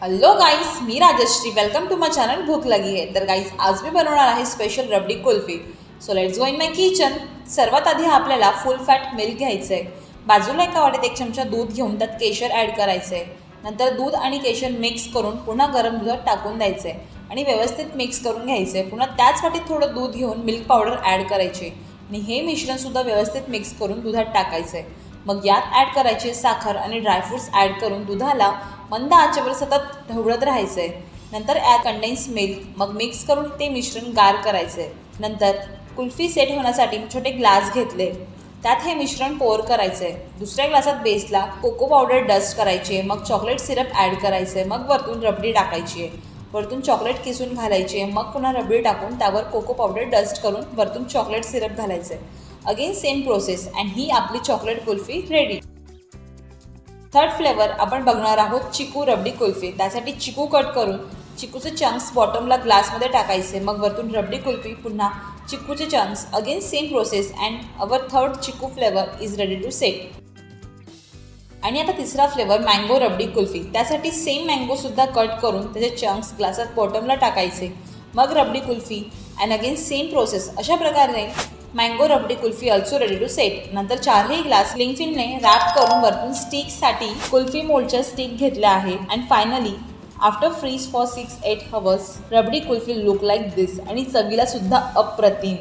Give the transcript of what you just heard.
Hello guys, मी Rajshri. Welcome to my channel भूक लगी है. तर गाईस, आज मी बनवणार आहे special rabdi kulfi. So let's go in my kitchen. सर्वात आधी आपल्याला फुल फॅट मिल्क घ्यायचं आहे. बाजूला एका वाटीत 1 चमचा दूध घेऊन त्यात केशर ॲड करायचं आहे. नंतर दूध आणि केशर मिक्स करून पुन्हा गरम दुधात टाकून द्यायचं आहे आणि व्यवस्थित मिक्स करून घ्यायचं आहे. पुन्हा त्याच वाटीत थोडं दूध घेऊन मिल्क पावडर ॲड करायची आणि हे मिश्रणसुद्धा व्यवस्थित मिक्स करून दुधात टाकायचं आहे. मग यात ॲड करायचे साखर आणि ड्रायफ्रूट्स ॲड करून दुधाला मंद आचेवर सतत ढवळत राहायचं आहे. नंतर ॲड कंडेन्स मिल्क, मग मिक्स करून ते मिश्रण गार करायचं आहे. नंतर कुल्फी सेट होण्यासाठी छोटे ग्लास घेतले, त्यात हे मिश्रण पोर करायचं आहे. दुसऱ्या ग्लासात बेसला कोको पावडर डस्ट करायची आहे. मग चॉकलेट सिरप ॲड करायचं आहे. मग वरतून रबडी टाकायची आहे. वरतून चॉकलेट किसून घालायची आहे. मग पुन्हा रबडी टाकून त्यावर कोको पावडर डस्ट करून वरतून चॉकलेट सिरप घालायचं आहे. अगेन सेम प्रोसेस अँड ही आपली chocolate kulfi ready. Third flavour आपण बघणार आहोत चिकू रबडी कुल्फी. त्यासाठी चिकू कट करून चिकूचे चंक्स बॉटमला ग्लासमध्ये टाकायचे. मग वरतून रबडी कुल्फी, पुन्हा चिकूचे chunks. Again same process and our third chikoo flavour is ready to set. आणि आता तिसरा फ्लेवर मँगो रबडी कुल्फी. त्यासाठी सेम मँगोसुद्धा कट करून त्याचे चंक्स ग्लासात बॉटमला टाकायचे. मग rabdi kulfi and again same process. अशा प्रकारे mango rabdi kulfi also ready to set. नंतर 4ही ग्लास क्लिंग फिल्मने रॅप करून वरतून स्टिकसाठी कुल्फी मोल्डच्या स्टिक घेतल्या आहे. And finally after freeze for 6-8 hours rabdi kulfi look like this आणि चवीला सुद्धा अप्रतिम.